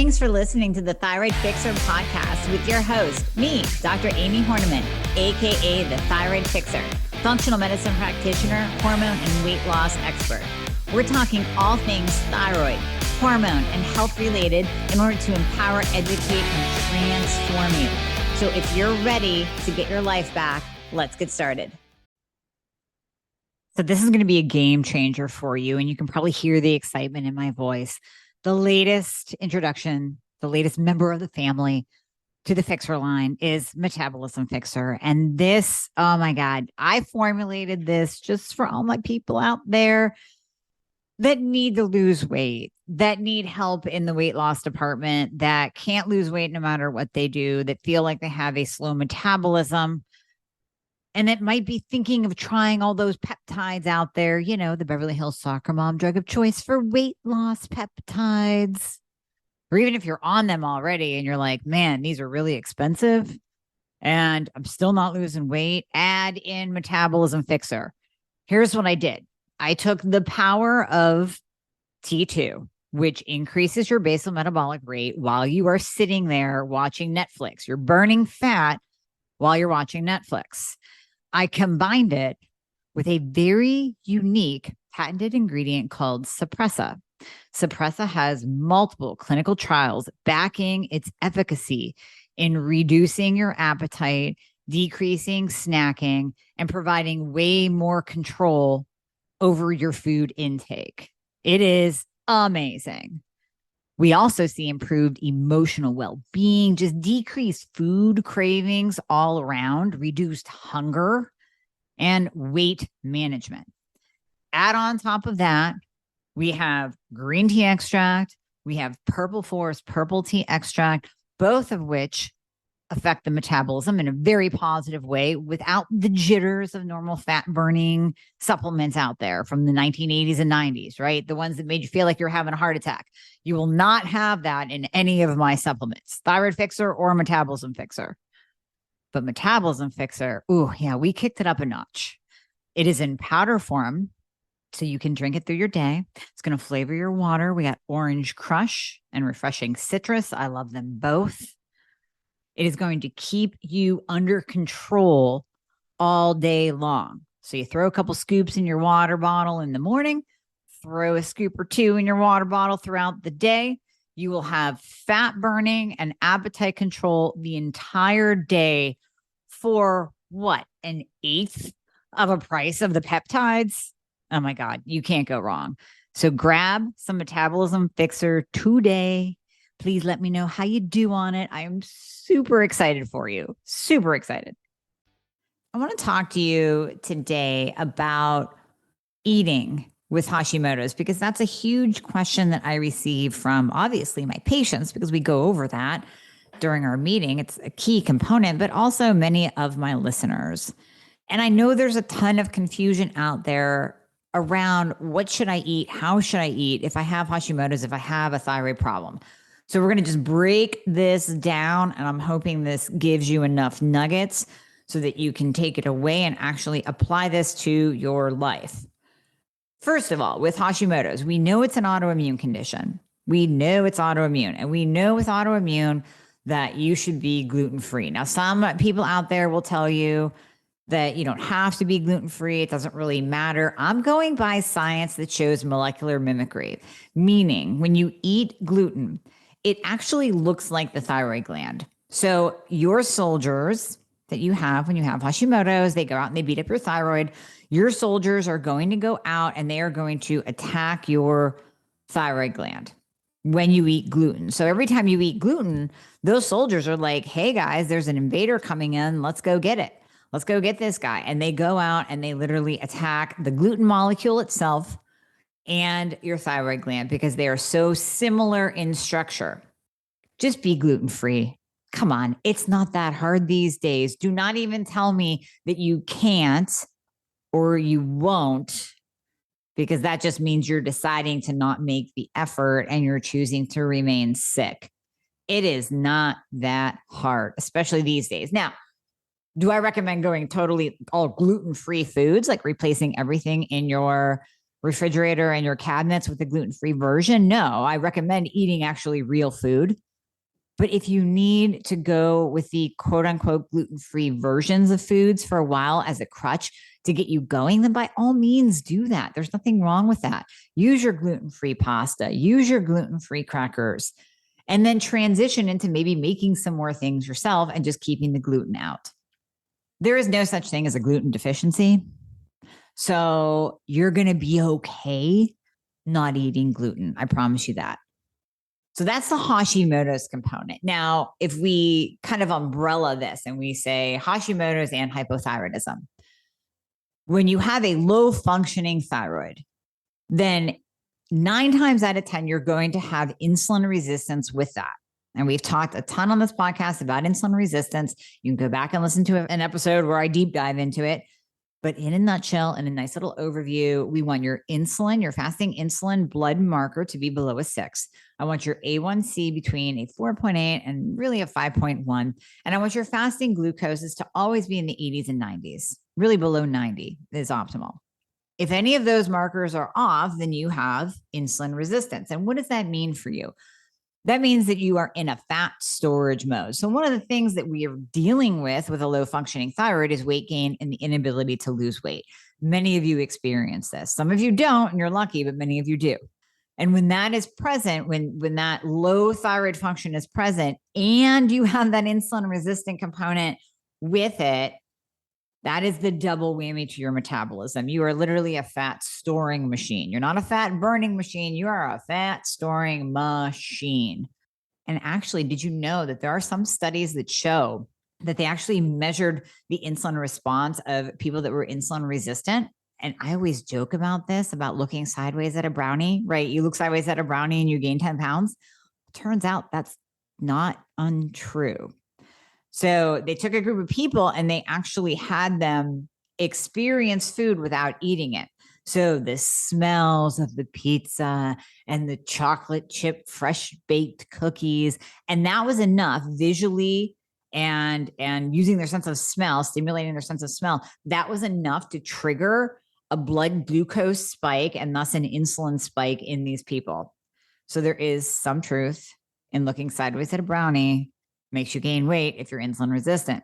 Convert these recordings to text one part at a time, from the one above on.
Thanks for listening to the Thyroid Fixxr podcast with your host, me, Dr. Amie Hornaman, aka the Thyroid Fixxr, functional medicine practitioner, hormone and weight loss expert. We're talking all things thyroid, hormone, and health related in order to empower, educate, and transform you. So if you're ready to get your life back, let's get started. So this is going to be a game changer for you, and you can probably hear the excitement in my voice. The latest introduction, the latest member of the family to the Fixxr line is Metabolism Fixxr. And this, oh my God, I formulated this just for all my people out there that need to lose weight, that need help in the weight loss department, that can't lose weight no matter what they do, that feel like they have a slow metabolism, and that might be thinking of trying all those peptides out there, you know, the Beverly Hills soccer mom drug of choice for weight loss peptides. Or even if you're on them already and you're like, man, these are really expensive and I'm still not losing weight, add in Metabolism Fixxr. Here's what I did. I took the power of T2, which increases your basal metabolic rate while you are sitting there watching Netflix. You're burning fat while you're watching Netflix. I combined it with a very unique patented ingredient called Suppressa. Suppressa has multiple clinical trials backing its efficacy in reducing your appetite, decreasing snacking, and providing way more control over your food intake. It is amazing. We also see improved emotional well-being, just decreased food cravings all around, reduced hunger, and weight management. Add on top of that, we have green tea extract, we have purple forest purple tea extract, both of which affect the metabolism in a very positive way without the jitters of normal fat burning supplements out there from the 1980s and 90s, right? The ones that made you feel like you're having a heart attack. You will not have that in any of my supplements, Thyroid Fixxr or Metabolism Fixxr. But Metabolism Fixxr, ooh, yeah, we kicked it up a notch. It is in powder form, so you can drink it through your day. It's going to flavor your water. We got orange crush and refreshing citrus. I love them both. It is going to keep you under control all day long. So you throw a couple scoops in your water bottle in the morning, throw a scoop or two in your water bottle throughout the day. You will have fat burning and appetite control the entire day for what? An eighth of a price of the peptides? Oh my God, you can't go wrong. So grab some Metabolism Fixxr today. Please let me know how you do on it. I am super excited for you. Super excited. I want to talk to you today about eating with Hashimoto's, because that's a huge question that I receive from obviously my patients, because we go over that during our meeting. It's a key component, but also many of my listeners. And I know there's a ton of confusion out there around what should I eat? How should I eat if I have Hashimoto's, if I have a thyroid problem? So we're going to just break this down, and I'm hoping this gives you enough nuggets so that you can take it away and actually apply this to your life. First of all, with Hashimoto's, we know it's an autoimmune condition. We know it's autoimmune, and we know with autoimmune that you should be gluten-free. Now, some people out there will tell you that you don't have to be gluten-free. It doesn't really matter. I'm going by science that shows molecular mimicry, meaning when you eat gluten, it actually looks like the thyroid gland. So your soldiers that you have when you have Hashimoto's, they go out and they beat up your thyroid. Your soldiers are going to go out and they are going to attack your thyroid gland when you eat gluten. So every time you eat gluten, those soldiers are like, hey guys, there's an invader coming in. Let's go get it. Let's go get this guy. And they go out and they literally attack the gluten molecule itself and your thyroid gland because they are so similar in structure. Just be gluten-free. Come on. It's not that hard these days. Do not even tell me that you can't or you won't, because that just means you're deciding to not make the effort and you're choosing to remain sick. It is not that hard, especially these days. Now, do I recommend going totally all gluten-free foods, like replacing everything in your refrigerator and your cabinets with the gluten-free version. No, I recommend eating actually real food. But if you need to go with the quote unquote gluten-free versions of foods for a while as a crutch to get you going, then by all means do that. There's nothing wrong with that. Use your gluten-free pasta, use your gluten-free crackers, and then transition into maybe making some more things yourself and just keeping the gluten out. There is no such thing as a gluten deficiency. So you're going to be okay not eating gluten. I promise you that. So that's the Hashimoto's component. Now, if we kind of umbrella this and we say Hashimoto's and hypothyroidism, when you have a low functioning thyroid, then 9 times out of 10, you're going to have insulin resistance with that. And we've talked a ton on this podcast about insulin resistance. You can go back and listen to an episode where I deep dive into it. But in a nutshell, in a nice little overview, we want your insulin, your fasting insulin blood marker to be below a 6. I want your A1C between a 4.8 and really a 5.1. And I want your fasting glucoses to always be in the 80s and 90s. Really below 90 is optimal. If any of those markers are off, then you have insulin resistance. And what does that mean for you? That means that you are in a fat storage mode. So one of the things that we are dealing with a low functioning thyroid is weight gain and the inability to lose weight. Many of you experience this. Some of you don't, and you're lucky, but many of you do. And when that is present, when that low thyroid function is present and you have that insulin resistant component with it, that is the double whammy to your metabolism. You are literally a fat storing machine. You're not a fat burning machine. You are a fat storing machine. And actually, did you know that there are some studies that show that they actually measured the insulin response of people that were insulin resistant? And I always joke about this, about looking sideways at a brownie, right? You look sideways at a brownie and you gain 10 pounds. Turns out that's not untrue. So they took a group of people and they actually had them experience food without eating it. So the smells of the pizza and the chocolate chip, fresh baked cookies, and that was enough visually and using their sense of smell, stimulating their sense of smell. That was enough to trigger a blood glucose spike and thus an insulin spike in these people. So there is some truth in looking sideways at a brownie makes you gain weight if you're insulin resistant.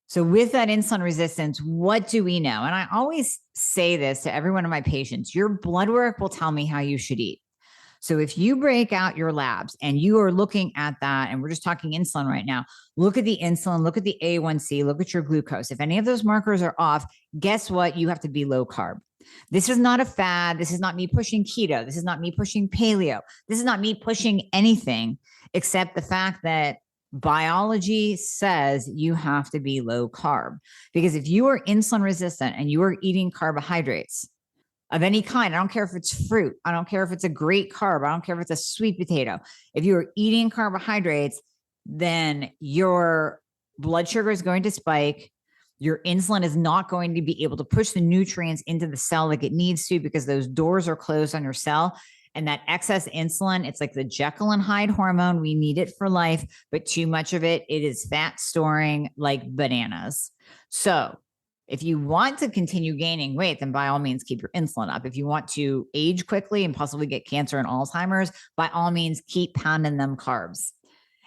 So with that insulin resistance, what do we know? And I always say this to every one of my patients, your blood work will tell me how you should eat. So if you break out your labs and you are looking at that, and we're just talking insulin right now, look at the insulin, look at the A1C, look at your glucose. If any of those markers are off, guess what? You have to be low carb. This is not a fad. This is not me pushing keto. This is not me pushing paleo. This is not me pushing anything except the fact that biology says you have to be low carb, because if you are insulin resistant and you are eating carbohydrates of any kind, I don't care if it's fruit, I don't care if it's a great carb, I don't care if it's a sweet potato. If you are eating carbohydrates, then your blood sugar is going to spike. Your insulin is not going to be able to push the nutrients into the cell like it needs to because those doors are closed on your cell. And that excess insulin, it's like the Jekyll and Hyde hormone. We need it for life, but too much of it, it is fat storing like bananas. So if you want to continue gaining weight, then by all means, keep your insulin up. If you want to age quickly and possibly get cancer and Alzheimer's, by all means, keep pounding them carbs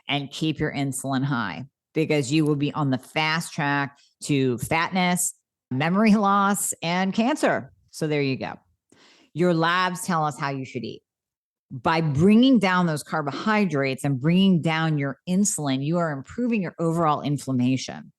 and keep your insulin high, because you will be on the fast track to fatness, memory loss, and cancer. So there you go. Your labs tell us how you should eat. By bringing down those carbohydrates and bringing down your insulin, you are improving your overall inflammation.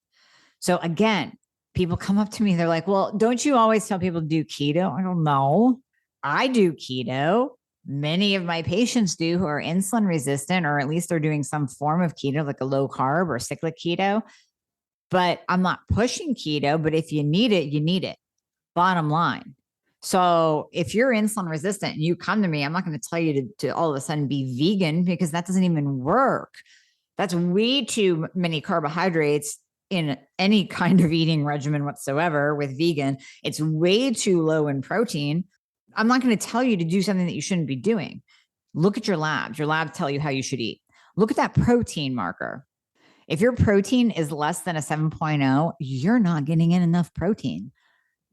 So again, people come up to me, they're like, well, don't you always tell people to do keto? I don't know. I do keto. Many of my patients do who are insulin resistant, or at least they're doing some form of keto, like a low carb or cyclic keto. But I'm not pushing keto, but if you need it, you need it. Bottom line. So if you're insulin resistant and you come to me, I'm not going to tell you to all of a sudden be vegan, because that doesn't even work. That's way too many carbohydrates in any kind of eating regimen whatsoever with vegan. It's way too low in protein. I'm not going to tell you to do something that you shouldn't be doing. Look at your labs. Your labs tell you how you should eat. Look at that protein marker. If your protein is less than a 7.0, you're not getting in enough protein.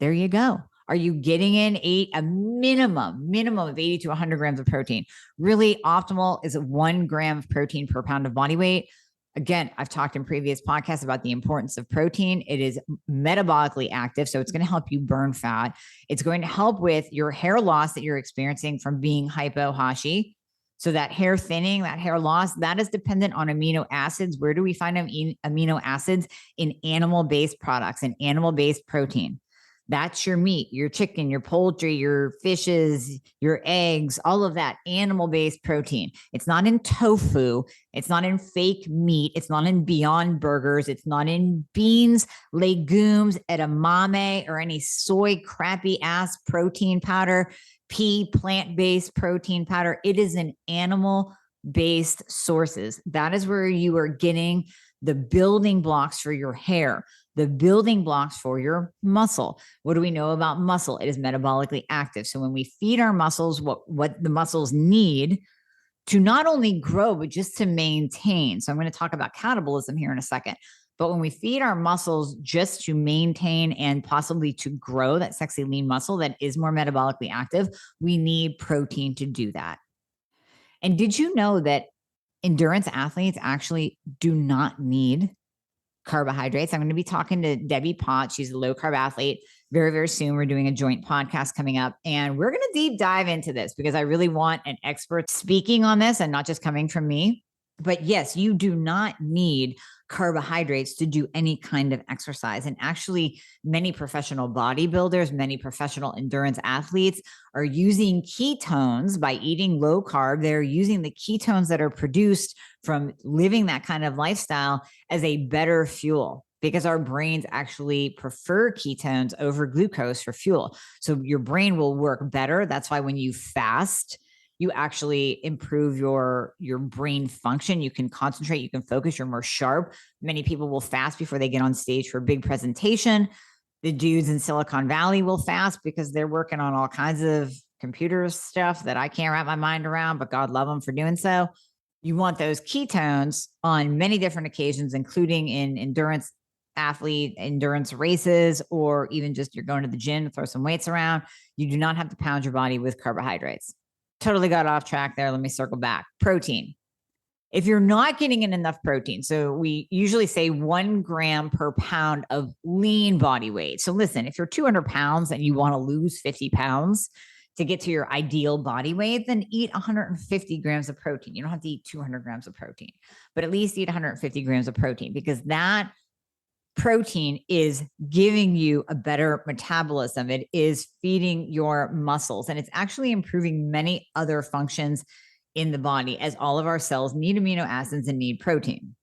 There you go. Are you getting in a minimum of 80 to 100 grams of protein? Really optimal is 1 gram of protein per pound of body weight. Again, I've talked in previous podcasts about the importance of protein. It is metabolically active, so it's going to help you burn fat. It's going to help with your hair loss that you're experiencing from being hypo-Hashi. So that hair thinning, that hair loss, that is dependent on amino acids. Where do we find amino acids? In animal-based products and animal-based protein. That's your meat, your chicken, your poultry, your fishes, your eggs, all of that animal-based protein. It's not in tofu. It's not in fake meat. It's not in Beyond Burgers. It's not in beans, legumes, edamame, or any soy crappy ass protein powder, pea plant-based protein powder. It is in animal-based sources. That is where you are getting the building blocks for your hair, the building blocks for your muscle. What do we know about muscle? It is metabolically active. So when we feed our muscles what the muscles need to not only grow, but just to maintain. So I'm going to talk about catabolism here in a second. But when we feed our muscles just to maintain and possibly to grow that sexy lean muscle that is more metabolically active, we need protein to do that. And did you know that endurance athletes actually do not need carbohydrates? I'm going to be talking to Debbie Potts. She's a low carb athlete. Very, very soon, we're doing a joint podcast coming up, and we're going to deep dive into this because I really want an expert speaking on this and not just coming from me. But yes, you do not need carbohydrates to do any kind of exercise. And actually, many professional bodybuilders, many professional endurance athletes are using ketones by eating low carb. They're using the ketones that are produced from living that kind of lifestyle as a better fuel, because our brains actually prefer ketones over glucose for fuel. So your brain will work better. That's why when you fast, you actually improve your brain function. You can concentrate, you can focus, you're more sharp. Many people will fast before they get on stage for a big presentation. The dudes in Silicon Valley will fast because they're working on all kinds of computer stuff that I can't wrap my mind around, but God love them for doing so. You want those ketones on many different occasions, including in endurance races, or even just you're going to the gym to throw some weights around. You do not have to pound your body with carbohydrates. Totally got off track there. Let me circle back. Protein. If you're not getting in enough protein, so we usually say 1 gram per pound of lean body weight. So listen, if you're 200 pounds and you want to lose 50 pounds to get to your ideal body weight, then eat 150 grams of protein. You don't have to eat 200 grams of protein, but at least eat 150 grams of protein, because that protein is giving you a better metabolism. It is feeding your muscles, and it's actually improving many other functions in the body, as all of our cells need amino acids and need protein.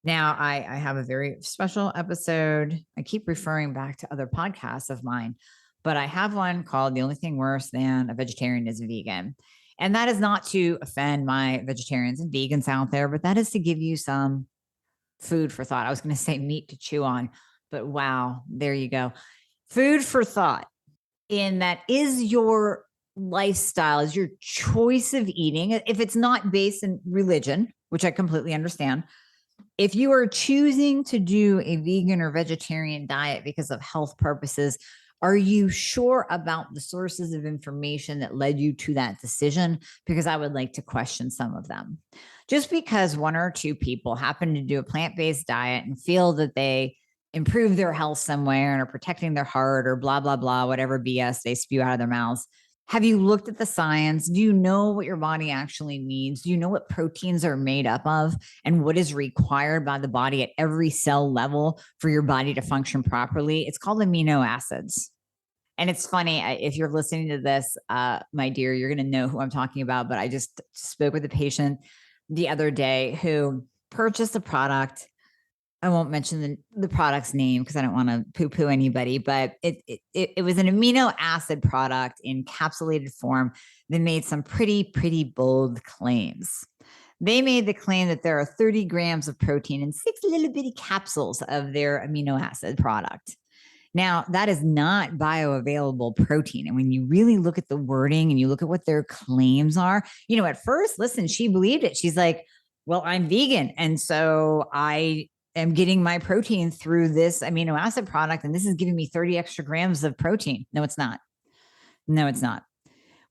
Now, I have a very special episode. I keep referring back to other podcasts of mine, but I have one called The Only Thing Worse Than a Vegetarian is a Vegan. And that is not to offend my vegetarians and vegans out there, but that is to give you some food for thought. I was going to say meat to chew on, but wow, there you go. Food for thought. In that, is your lifestyle, is your choice of eating, if it's not based in religion, which I completely understand, if you are choosing to do a vegan or vegetarian diet because of health purposes, are you sure about the sources of information that led you to that decision? Because I would like to question some of them. Just because 1 or 2 people happen to do a plant-based diet and feel that they improve their health somewhere and are protecting their heart or blah, blah, blah, whatever BS they spew out of their mouths. Have you looked at the science? Do you know what your body actually needs? Do you know what proteins are made up of and what is required by the body at every cell level for your body to function properly? It's called amino acids. And it's funny, if you're listening to this, my dear, you're going to know who I'm talking about. But I just spoke with a patient the other day who purchased a product. I won't mention the product's name because I don't want to poo-poo anybody, but it was an amino acid product in capsulated form that made some pretty bold claims. They made the claim that there are 30 grams of protein in 6 little bitty capsules of their amino acid product. Now, that is not bioavailable protein. And when you really look at the wording and you look at what their claims are, at first, listen, she believed it. She's like, well, I'm vegan. And so I am getting my protein through this amino acid product, and this is giving me 30 extra grams of protein. No, it's not. No, it's not.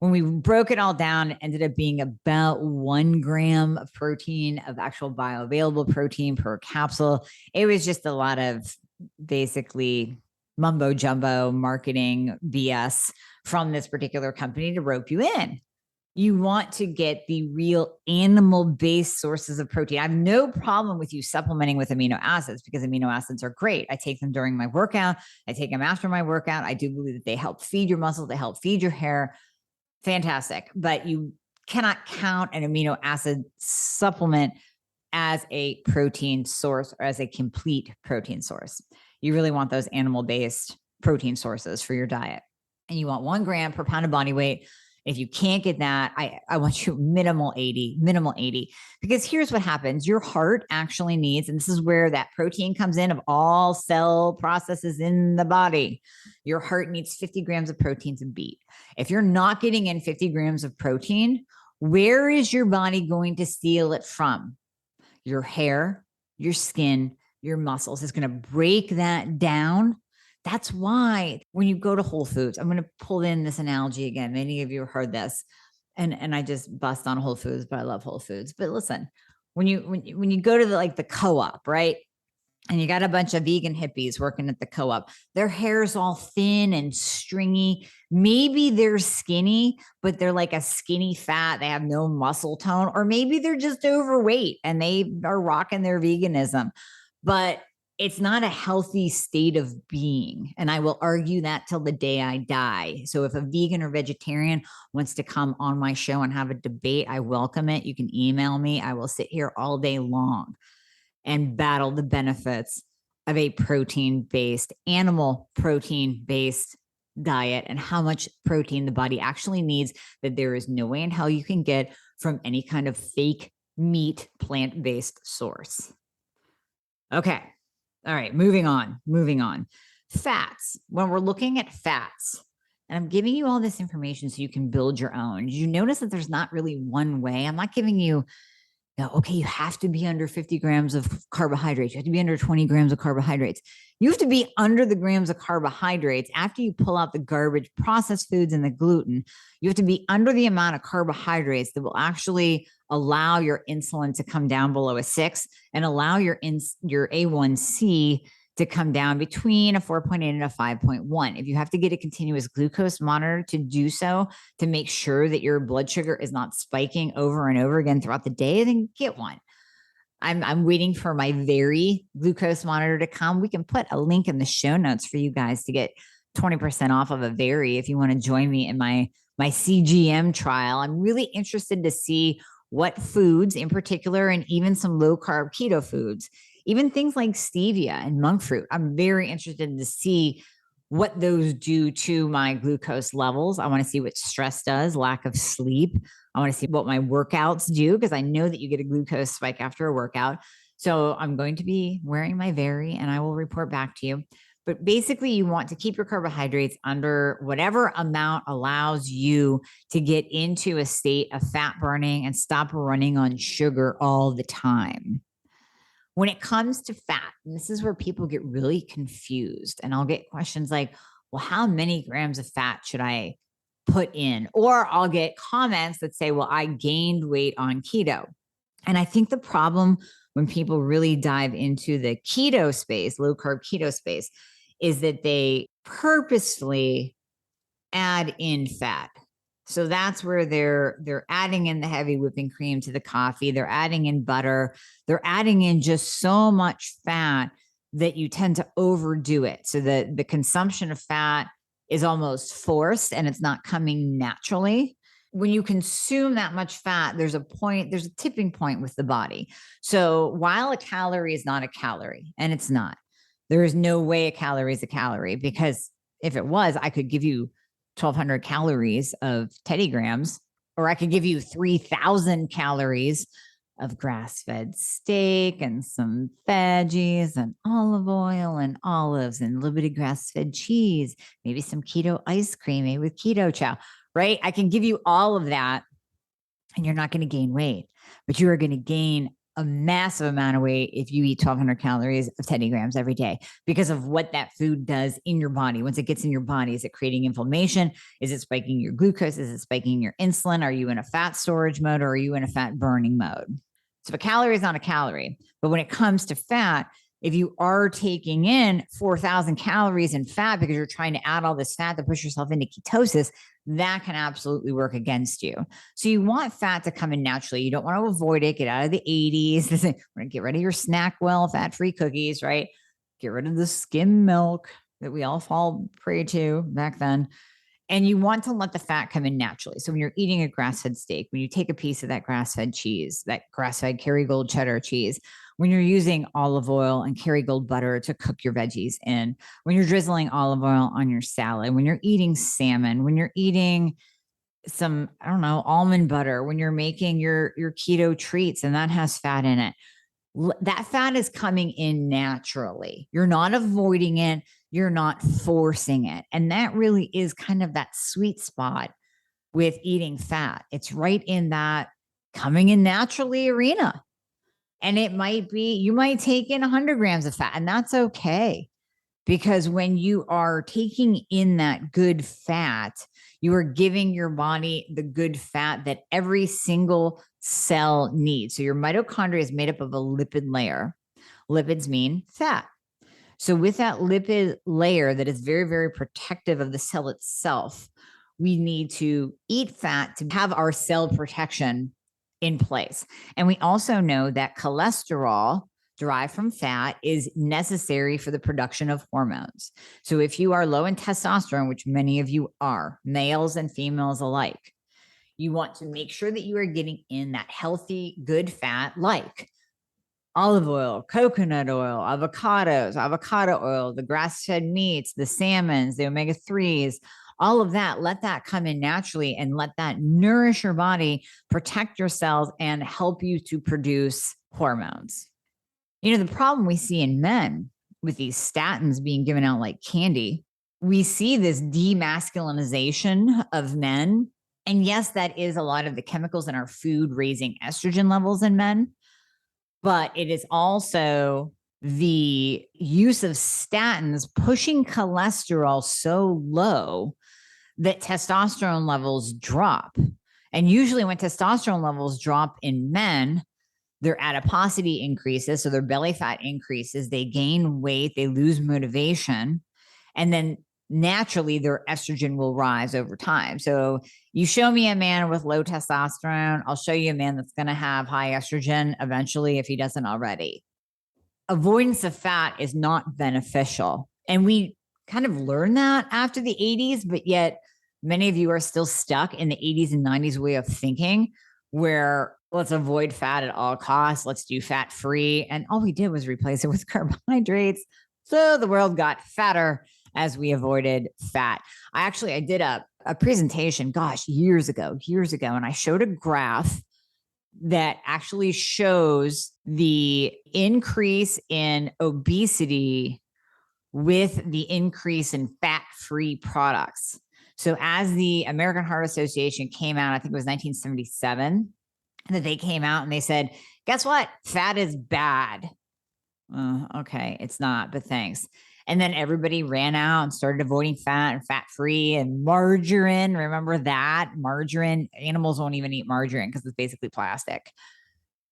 When we broke it all down, it ended up being about 1 gram of protein, of actual bioavailable protein per capsule. It was just a lot of basically mumbo jumbo marketing BS from this particular company to rope you in. You want to get the real animal-based sources of protein. I have no problem with you supplementing with amino acids, because amino acids are great. I take them during my workout. I take them after my workout. I do believe that they help feed your muscles. They help feed your hair. Fantastic. But you cannot count an amino acid supplement as a protein source or as a complete protein source. You really want those animal-based protein sources for your diet. And you want 1 gram per pound of body weight. If you can't get that, I want you minimal 80, because here's what happens. Your heart actually needs, and this is where that protein comes in of all cell processes in the body. Your heart needs 50 grams of protein to beat. If you're not getting in 50 grams of protein, where is your body going to steal it from? Your hair, your skin, your muscles. It's going to break that down. That's why when you go to Whole Foods, I'm going to pull in this analogy again. Many of you have heard this, and I just bust on Whole Foods, but I love Whole Foods. But listen, when you go to the co-op, right? And you got a bunch of vegan hippies working at the co-op. Their hair's all thin and stringy. Maybe they're skinny, but they're like a skinny fat. They have no muscle tone, or maybe they're just overweight and they are rocking their veganism. But it's not a healthy state of being. And I will argue that till the day I die. So if a vegan or vegetarian wants to come on my show and have a debate, I welcome it. You can email me. I will sit here all day long and battle the benefits of a protein-based, animal protein-based diet, and how much protein the body actually needs that there is no way in hell you can get from any kind of fake meat, plant-based source. Okay. All right. Moving on. Fats. When we're looking at fats, and I'm giving you all this information so you can build your own. You notice that there's not really one way. I'm not giving you, okay, you have to be under 50 grams of carbohydrates. You have to be under 20 grams of carbohydrates. You have to be under the grams of carbohydrates after you pull out the garbage processed foods and the gluten. You have to be under the amount of carbohydrates that will actually allow your insulin to come down below a 6 and allow your A1C to come down between a 4.8 and a 5.1. If you have to get a continuous glucose monitor to do so, to make sure that your blood sugar is not spiking over and over again throughout the day, then get one. I'm waiting for my Very glucose monitor to come. We can put a link in the show notes for you guys to get 20% off of a Very if you want to join me in my CGM trial. I'm really interested to see what foods in particular, and even some low carb keto foods, even things like stevia and monk fruit. I'm very interested to see what those do to my glucose levels. I want to see what stress does, lack of sleep. I want to see what my workouts do, because I know that you get a glucose spike after a workout. So I'm going to be wearing my Very, and I will report back to you. But basically, you want to keep your carbohydrates under whatever amount allows you to get into a state of fat burning and stop running on sugar all the time. When it comes to fat, and this is where people get really confused, and I'll get questions like, well, how many grams of fat should I put in? Or I'll get comments that say, well, I gained weight on keto. And I think the problem when people really dive into the keto space, low carb keto space, is that they purposefully add in fat. So that's where they're adding in the heavy whipping cream to the coffee. They're adding in butter. They're adding in just so much fat that you tend to overdo it. So the consumption of fat is almost forced, and it's not coming naturally. When you consume that much fat, there's a tipping point with the body. So while a calorie is not a calorie, and it's not, there is no way a calorie is a calorie, because if it was, I could give you 1,200 calories of Teddy Grams, or I could give you 3,000 calories of grass-fed steak and some veggies and olive oil and olives and a little bit of grass-fed cheese, maybe some keto ice cream made with keto chow, right? I can give you all of that, and you're not going to gain weight, but you are going to gain a massive amount of weight if you eat 1,200 calories of 10 grams every day because of what that food does in your body. Once it gets in your body, is it creating inflammation? Is it spiking your glucose? Is it spiking your insulin? Are you in a fat storage mode or are you in a fat burning mode? So a calorie is not a calorie. But when it comes to fat, if you are taking in 4,000 calories in fat because you're trying to add all this fat to push yourself into ketosis, that can absolutely work against you. So you want fat to come in naturally. You don't want to avoid it. Get out of the 80s. Get rid of your SnackWell fat-free cookies, right? Get rid of the skim milk that we all fall prey to back then. And you want to let the fat come in naturally. So when you're eating a grass-fed steak, when you take a piece of that grass-fed cheese, that grass-fed Kerrygold cheddar cheese, when you're using olive oil and Kerrygold butter to cook your veggies in, when you're drizzling olive oil on your salad, when you're eating salmon, when you're eating some, I don't know, almond butter, when you're making your keto treats and that has fat in it, that fat is coming in naturally. You're not avoiding it. You're not forcing it. And that really is kind of that sweet spot with eating fat. It's right in that coming in naturally arena. And it might be, you might take in 100 grams of fat, and that's okay. Because when you are taking in that good fat, you are giving your body the good fat that every single cell needs. So your mitochondria is made up of a lipid layer. Lipids mean fat. So with that lipid layer that is very, very protective of the cell itself, we need to eat fat to have our cell protection in place. And we also know that cholesterol derived from fat is necessary for the production of hormones. So if you are low in testosterone, which many of you are, males and females alike, you want to make sure that you are getting in that healthy, good fat like olive oil, coconut oil, avocados, avocado oil, the grass-fed meats, the salmons, the omega-3s, all of that. Let that come in naturally and let that nourish your body, protect your cells, and help you to produce hormones. You know, the problem we see in men with these statins being given out like candy, we see this demasculinization of men. And yes, that is a lot of the chemicals in our food raising estrogen levels in men. But it is also the use of statins pushing cholesterol so low that testosterone levels drop. And usually when testosterone levels drop in men, their adiposity increases, so their belly fat increases, they gain weight, they lose motivation, and then naturally their estrogen will rise over time. So you show me a man with low testosterone, I'll show you a man that's going to have high estrogen eventually if he doesn't already. Avoidance of fat is not beneficial. And we kind of learned that after the 80s, but yet many of you are still stuck in the 80s and 90s way of thinking where let's avoid fat at all costs. Let's do fat free. And all we did was replace it with carbohydrates. So the world got fatter as we avoided fat. I did a presentation, years ago, and I showed a graph that actually shows the increase in obesity with the increase in fat-free products. So as the American Heart Association came out, I think it was 1977, that they came out and they said, guess what? Fat is bad. Okay, it's not, but thanks. And then everybody ran out and started avoiding fat and fat-free and margarine. Remember that? Margarine, animals won't even eat margarine because it's basically plastic.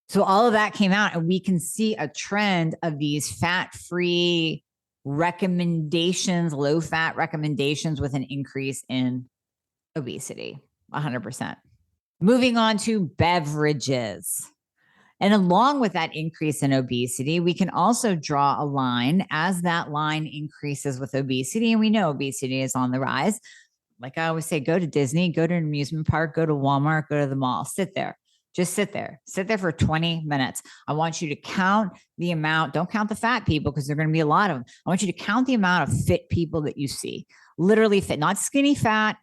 So all of that came out and we can see a trend of these fat-free recommendations, low-fat recommendations with an increase in obesity, 100%. Moving on to beverages. And along with that increase in obesity, we can also draw a line as that line increases with obesity. And we know obesity is on the rise. Like I always say, go to Disney, go to an amusement park, go to Walmart, go to the mall, sit there. Just sit there for 20 minutes. I want you to count the amount. Don't count the fat people because there are going to be a lot of them. I want you to count the amount of fit people that you see. Literally fit, not skinny fat.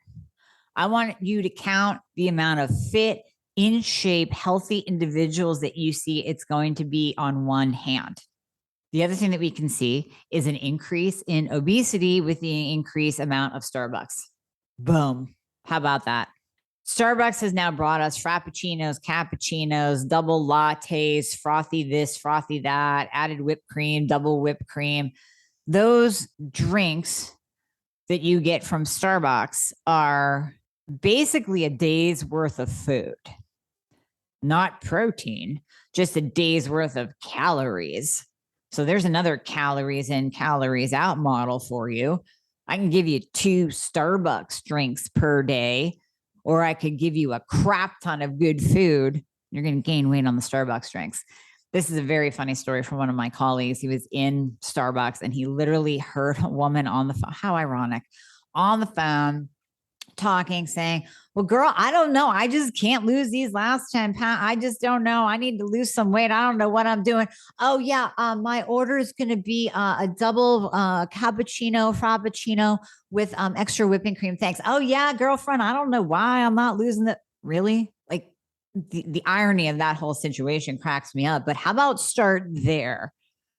I want you to count the amount of fit, in shape, healthy individuals that you see. It's going to be on one hand. The other thing that we can see is an increase in obesity with the increased amount of Starbucks. Boom. How about that? Starbucks has now brought us frappuccinos, cappuccinos, double lattes, frothy this, frothy that, added whipped cream, double whipped cream. Those drinks that you get from Starbucks are basically a day's worth of food, not protein, just a day's worth of calories. So there's another calories in, calories out model for you. I can give you 2 Starbucks drinks per day, or I could give you a crap ton of good food. You're going to gain weight on the Starbucks drinks. This is a very funny story from one of my colleagues. He was in Starbucks and he literally heard a woman on the phone. How ironic. On the phone talking, saying, well, girl, I don't know. I just can't lose these last 10 pounds. I just don't know. I need to lose some weight. I don't know what I'm doing. Oh, yeah. My order is going to be a double cappuccino, frappuccino with extra whipping cream. Thanks. Oh, yeah, girlfriend. I don't know why I'm not losing it. Really? Like the irony of that whole situation cracks me up. But how about start there?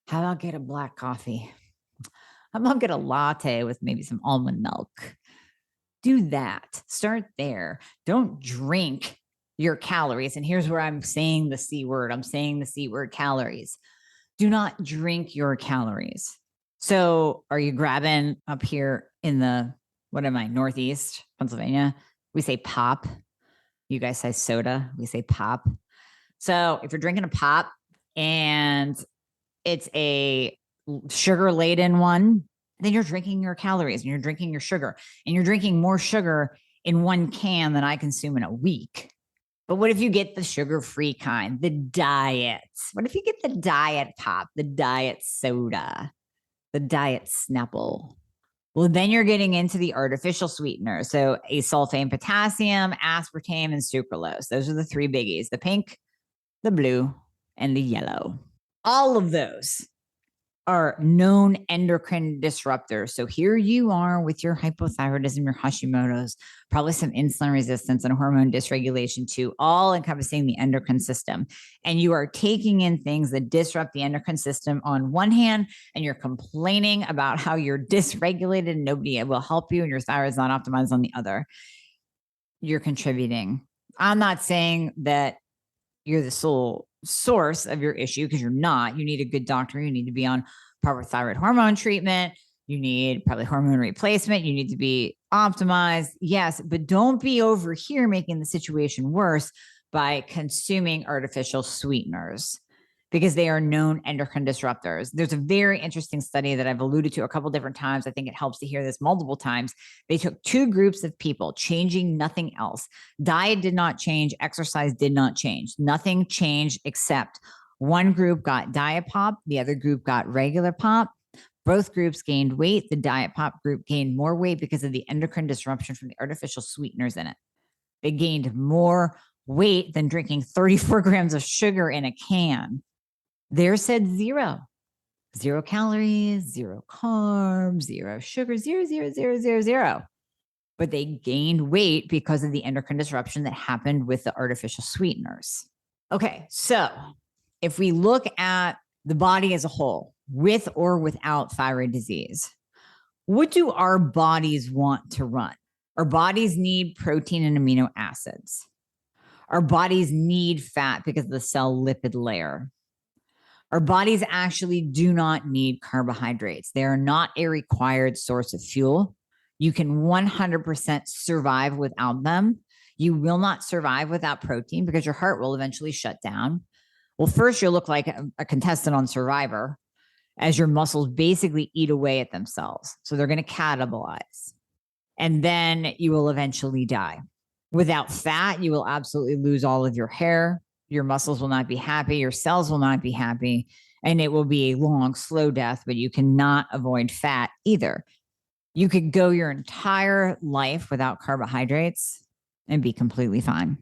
How about get a black coffee? How about get a latte with maybe some almond milk? Do that. Start there. Don't drink your calories. And here's where I'm saying the C word. I'm saying the C word, calories. Do not drink your calories. So are you grabbing up here in the, what am I, Northeast Pennsylvania? We say pop. You guys say soda. We say pop. So if you're drinking a pop and it's a sugar laden one, then you're drinking your calories and you're drinking your sugar and you're drinking more sugar in one can than I consume in a week. But what if you get the sugar-free kind, the diets? What if you get the diet pop, the diet soda, the diet Snapple? Well, then you're getting into the artificial sweeteners. So asulfame, potassium, aspartame, and sucralose. Those are the 3 biggies, the pink, the blue, and the yellow. All of those are known endocrine disruptors. So here you are with your hypothyroidism, your Hashimoto's, probably some insulin resistance and hormone dysregulation too, all encompassing the endocrine system. And you are taking in things that disrupt the endocrine system on one hand, and you're complaining about how you're dysregulated and nobody will help you and your thyroid's not optimized on the other. You're contributing. I'm not saying that you're the sole source of your issue, because you're not. You need a good doctor. You need to be on proper thyroid hormone treatment. You need probably hormone replacement. You need to be optimized. Yes, but don't be over here making the situation worse by consuming artificial sweeteners, because they are known endocrine disruptors. There's a very interesting study that I've alluded to a couple different times. I think it helps to hear this multiple times. They took 2 groups of people, changing nothing else. Diet did not change. Exercise did not change. Nothing changed except one group got diet pop. The other group got regular pop. Both groups gained weight. The diet pop group gained more weight because of the endocrine disruption from the artificial sweeteners in it. They gained more weight than drinking 34 grams of sugar in a can. Theirs said 0 calories, 0 carbs, 0 sugar, 0, 0, 0, 0, 0. But they gained weight because of the endocrine disruption that happened with the artificial sweeteners. Okay, so if we look at the body as a whole, with or without thyroid disease, what do our bodies want to run? Our bodies need protein and amino acids. Our bodies need fat because of the cell lipid layer. Our bodies actually do not need carbohydrates. They are not a required source of fuel. You can 100% survive without them. You will not survive without protein because your heart will eventually shut down. Well, first you'll look like a contestant on Survivor as your muscles basically eat away at themselves. So they're going to catabolize. And then you will eventually die. Without fat, you will absolutely lose all of your hair. Your muscles will not be happy. Your cells will not be happy. And it will be a long, slow death, but you cannot avoid fat either. You could go your entire life without carbohydrates and be completely fine.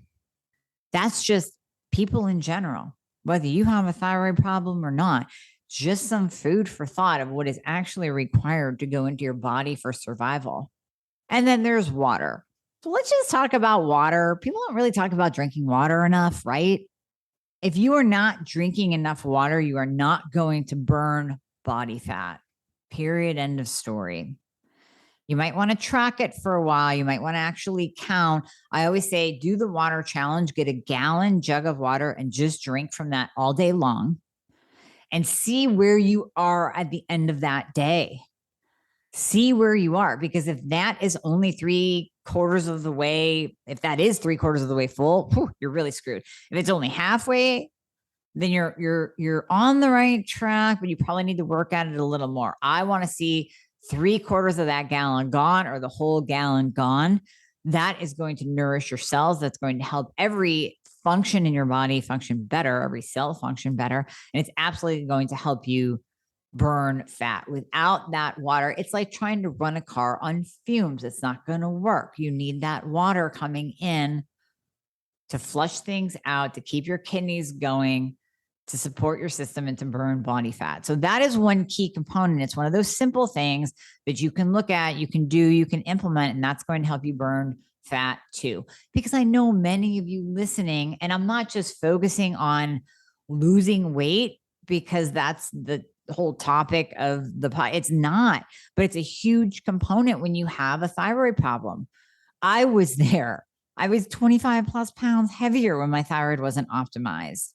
That's just people in general, whether you have a thyroid problem or not. Just some food for thought of what is actually required to go into your body for survival. And then there's water. So let's just talk about water. People don't really talk about drinking water enough, right? If you are not drinking enough water, you are not going to burn body fat. Period. End of story. You might want to track it for a while. You might want to actually count. I always say, do the water challenge, get a gallon jug of water and just drink from that all day long and see where you are at the end of that day. See where you are, because if that is only 3/4 of the way, if that is 3/4 of the way full, you're really screwed. If it's only halfway, then you're on the right track, but you probably need to work at it a little more. I want to see 3/4 of that gallon gone or the whole gallon gone. That is going to nourish your cells. That's going to help every function in your body function better, every cell function better. And it's absolutely going to help you burn fat. Without that water, it's like trying to run a car on fumes. It's not going to work. You need that water coming in to flush things out, to keep your kidneys going, to support your system and to burn body fat. So that is one key component. It's one of those simple things that you can look at, you can do, you can implement, and that's going to help you burn fat too. Because I know many of you listening, and I'm not just focusing on losing weight because that's the whole topic of the pod. It's not, but it's a huge component when you have a thyroid problem. I was there. I was 25 plus pounds heavier when my thyroid wasn't optimized.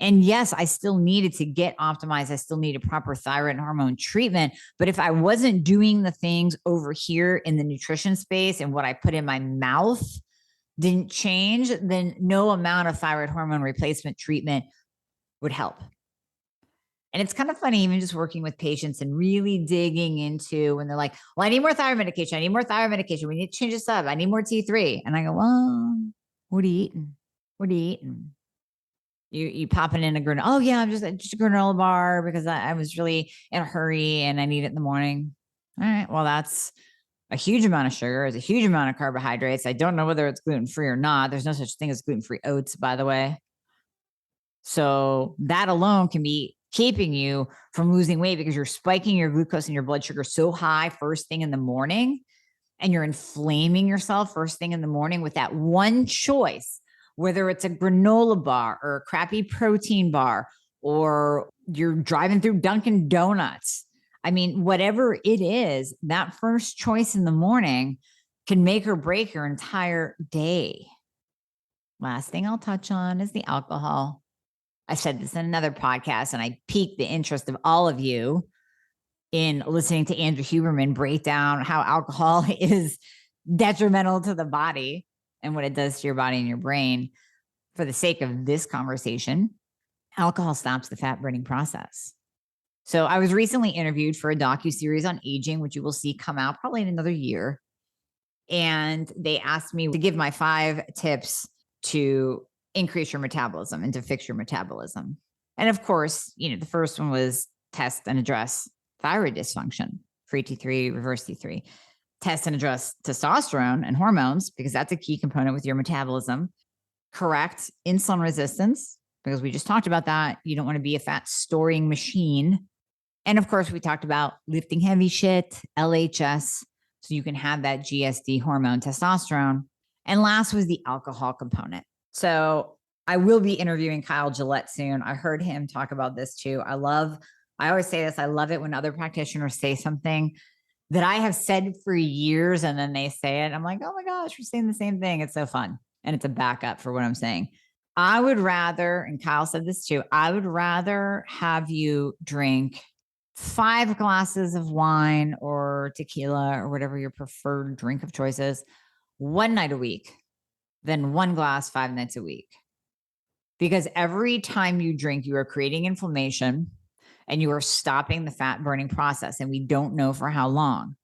And yes, I still needed to get optimized. I still needed proper thyroid and hormone treatment. But if I wasn't doing the things over here in the nutrition space and what I put in my mouth didn't change, then no amount of thyroid hormone replacement treatment would help. And it's kind of funny, even just working with patients and really digging into when they're like, well, I need more thyroid medication. I need more thyroid medication. We need to change this up. I need more T3. And I go, well, what are you eating? What are you eating? You popping in a granola. Oh yeah, I'm just a granola bar because I was really in a hurry and I need it in the morning. All right. Well, that's a huge amount of sugar. It's a huge amount of carbohydrates. I don't know whether it's gluten-free or not. There's no such thing as gluten-free oats, by the way. So that alone can be keeping you from losing weight because you're spiking your glucose and your blood sugar so high first thing in the morning, and you're inflaming yourself first thing in the morning with that one choice, whether it's a granola bar or a crappy protein bar, or you're driving through Dunkin' Donuts. I mean, whatever it is, that first choice in the morning can make or break your entire day. Last thing I'll touch on is the alcohol. I said this in another podcast, and I piqued the interest of all of you in listening to Andrew Huberman break down how alcohol is detrimental to the body and what it does to your body and your brain. For the sake of this conversation, alcohol stops the fat burning process. So I was recently interviewed for a docuseries on aging, which you will see come out probably in another year. And they asked me to give my 5 tips to increase your metabolism and to fix your metabolism. And of course, the first one was test and address thyroid dysfunction, free T3, reverse T3, test and address testosterone and hormones, because that's a key component with your metabolism, correct insulin resistance, because we just talked about that. You don't want to be a fat storing machine. And of course, we talked about lifting heavy shit, LHS, so you can have that GSD hormone, testosterone. And last was the alcohol component. So I will be interviewing Kyle Gillette soon. I heard him talk about this too. I always say this, I love it when other practitioners say something that I have said for years and then they say it. I'm like, oh my gosh, we're saying the same thing. It's so fun. And it's a backup for what I'm saying. I would rather, and Kyle said this too, I would rather have you drink 5 glasses of wine or tequila or whatever your preferred drink of choice is one night a week than 1 glass 5 nights a week. Because every time you drink, you are creating inflammation and you are stopping the fat burning process. And we don't know for how long.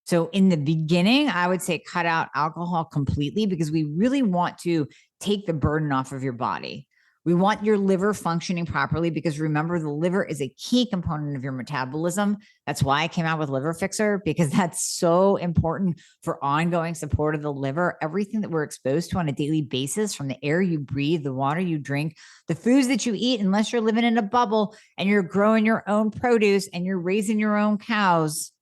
So in the beginning, I would say cut out alcohol completely, because we really want to take the burden off of your body. We want your liver functioning properly, because remember, the liver is a key component of your metabolism. That's why I came out with Liver Fixxr, because that's so important for ongoing support of the liver. Everything that we're exposed to on a daily basis, from the air you breathe, the water you drink, the foods that you eat, unless you're living in a bubble and you're growing your own produce and you're raising your own cows,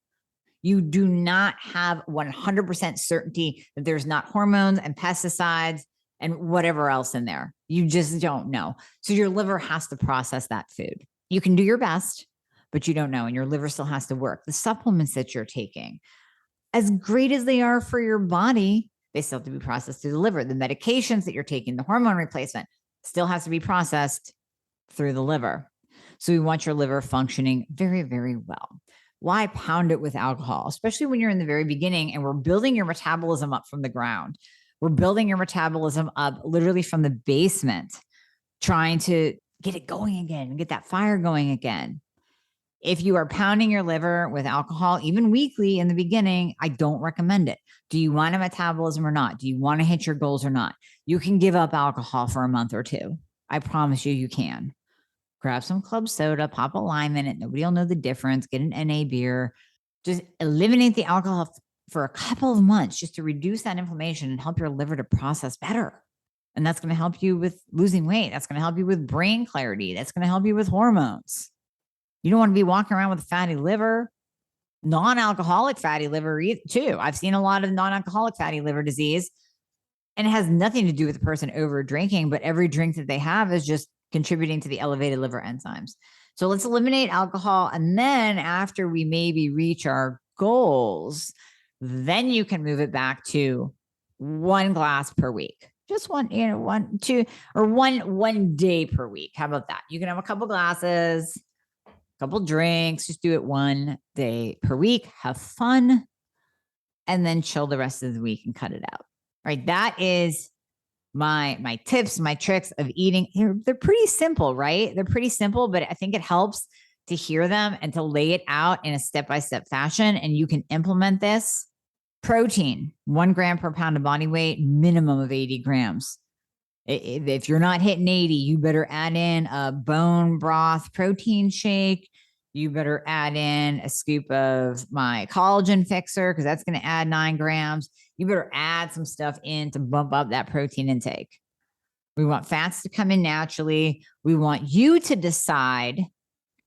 you do not have 100% certainty that there's not hormones and pesticides and whatever else in there. You just don't know. So your liver has to process that food. You can do your best, but you don't know. And your liver still has to work. The supplements that you're taking, as great as they are for your body, they still have to be processed through the liver. The medications that you're taking, the hormone replacement, still has to be processed through the liver. So we want your liver functioning very, very well. Why pound it with alcohol, especially when you're in the very beginning and we're building your metabolism up from the ground? We're building your metabolism up literally from the basement, trying to get it going again, get that fire going again. If you are pounding your liver with alcohol, even weekly in the beginning, I don't recommend it. Do you want a metabolism or not? Do you want to hit your goals or not? You can give up alcohol for a month or two. I promise you can. Grab some club soda, pop a lime in it. Nobody will know the difference. Get an NA beer. Just eliminate the alcohol for a couple of months just to reduce that inflammation and help your liver to process better. And that's going to help you with losing weight. That's going to help you with brain clarity. That's going to help you with hormones. You don't want to be walking around with a fatty liver, non-alcoholic fatty liver too. I've seen a lot of non-alcoholic fatty liver disease, and it has nothing to do with the person over drinking, but every drink that they have is just contributing to the elevated liver enzymes. So let's eliminate alcohol. And then after we maybe reach our goals, then you can move it back to 1 glass per week. Just one day per week. How about that? You can have a couple glasses, a couple drinks, just do it 1 day per week, have fun, and then chill the rest of the week and cut it out. Right. That is my tips, my tricks of eating. They're pretty simple, right? They're pretty simple, but I think it helps to hear them and to lay it out in a step-by-step fashion. And you can implement this. Protein, 1 gram per pound of body weight, minimum of 80 grams. If you're not hitting 80, you better add in a bone broth protein shake. You better add in a scoop of my collagen Fixxr because that's going to add 9 grams. You better add some stuff in to bump up that protein intake. We want fats to come in naturally. We want you to decide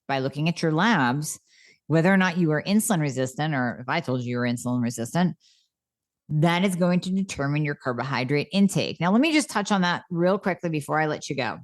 by looking at your labs whether or not you are insulin resistant, or if I told you you're insulin resistant, that is going to determine your carbohydrate intake. Now, let me just touch on that real quickly before I let you go.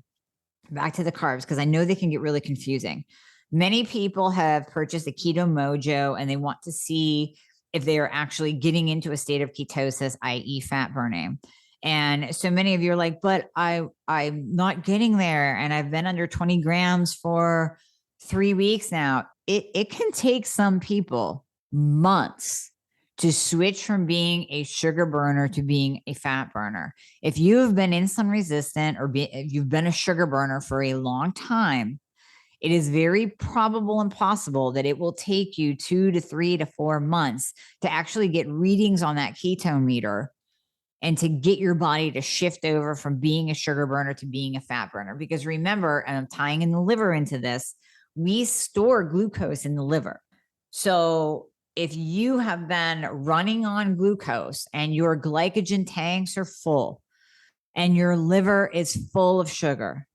Back to the carbs, because I know they can get really confusing. Many people have purchased a Keto Mojo and they want to see if they are actually getting into a state of ketosis, i.e. fat burning. And so many of you are like, but I'm not getting there. And I've been under 20 grams for 3 weeks now. It can take some people months to switch from being a sugar burner to being a fat burner. If you've been insulin resistant or if you've been a sugar burner for a long time, it is very probable and possible that it will take you 2 to 3 to 4 months to actually get readings on that ketone meter and to get your body to shift over from being a sugar burner to being a fat burner. Because remember, and I'm tying in the liver into this, we store glucose in the liver. So if you have been running on glucose and your glycogen tanks are full and your liver is full of sugar,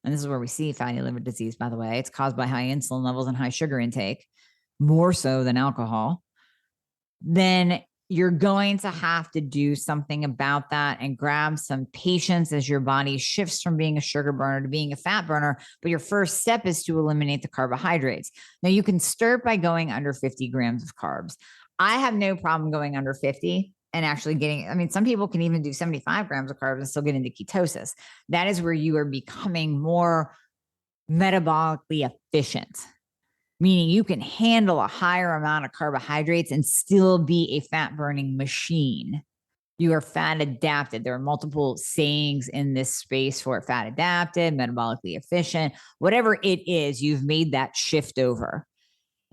and this is where we see fatty liver disease, by the way, it's caused by high insulin levels and high sugar intake, more so than alcohol, then you're going to have to do something about that and grab some patience as your body shifts from being a sugar burner to being a fat burner. But your first step is to eliminate the carbohydrates. Now, you can start by going under 50 grams of carbs. I have no problem going under 50 and actually getting, I mean, some people can even do 75 grams of carbs and still get into ketosis. That is where you are becoming more metabolically efficient, meaning you can handle a higher amount of carbohydrates and still be a fat burning machine. You are fat adapted. There are multiple sayings in this space for fat adapted, metabolically efficient, whatever it is, you've made that shift over.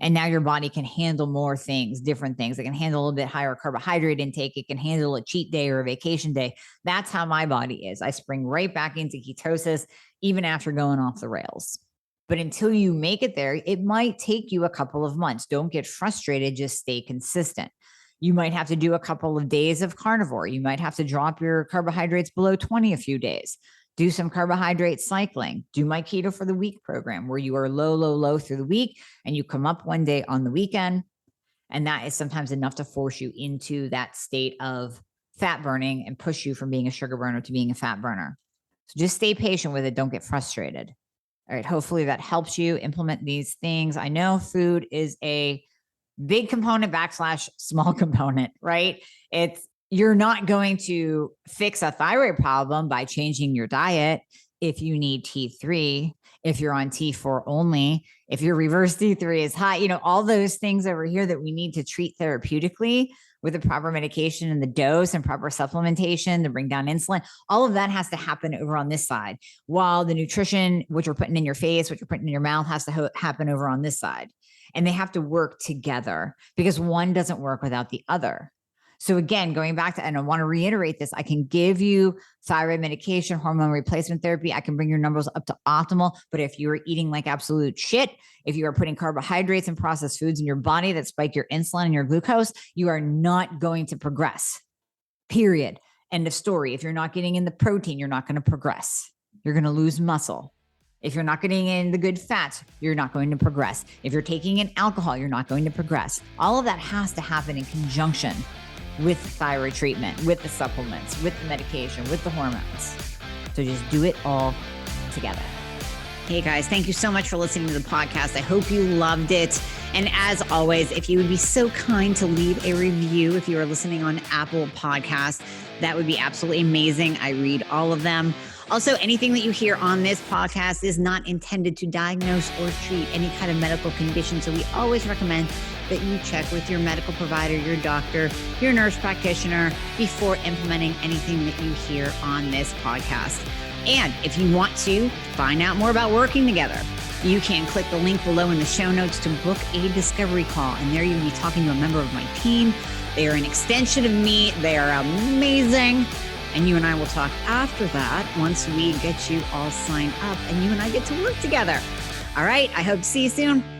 And now your body can handle more things, different things. It can handle a little bit higher carbohydrate intake. It can handle a cheat day or a vacation day. That's how my body is. I spring right back into ketosis, even after going off the rails. But until you make it there, it might take you a couple of months. Don't get frustrated. Just stay consistent. You might have to do a couple of days of carnivore. You might have to drop your carbohydrates below 20 a few days. Do some carbohydrate cycling. Do my Keto for the Week program where you are low through the week and you come up one day on the weekend. And that is sometimes enough to force you into that state of fat burning and push you from being a sugar burner to being a fat burner. So just stay patient with it. Don't get frustrated. All right. Hopefully that helps you implement these things. I know food is a big component backslash small component, right? You're not going to fix a thyroid problem by changing your diet. If you need T3, if you're on T4 only, if your reverse T3 is high, all those things over here that we need to treat therapeutically with the proper medication and the dose and proper supplementation to bring down insulin, all of that has to happen over on this side, while the nutrition, what you're putting in your face, what you're putting in your mouth, has to happen over on this side. And they have to work together because one doesn't work without the other. So again, going back to, and I want to reiterate this, I can give you thyroid medication, hormone replacement therapy. I can bring your numbers up to optimal. But if you are eating like absolute shit, if you are putting carbohydrates and processed foods in your body that spike your insulin and your glucose, you are not going to progress. Period. End of story. If you're not getting in the protein, you're not going to progress. You're going to lose muscle. If you're not getting in the good fats, you're not going to progress. If you're taking in alcohol, you're not going to progress. All of that has to happen in conjunction with thyroid treatment, with the supplements, with the medication, with the hormones. So just do it all together. Hey guys, thank you so much for listening to the podcast. I hope you loved it. And as always, if you would be so kind to leave a review if you are listening on Apple Podcasts, that would be absolutely amazing. I read all of them. Also, anything that you hear on this podcast is not intended to diagnose or treat any kind of medical condition. So we always recommend that you check with your medical provider, your doctor, your nurse practitioner before implementing anything that you hear on this podcast. And if you want to find out more about working together, you can click the link below in the show notes to book a discovery call. And there you'll be talking to a member of my team. They are an extension of me. They are amazing. And you and I will talk after that once we get you all signed up and you and I get to work together. All right. I hope to see you soon.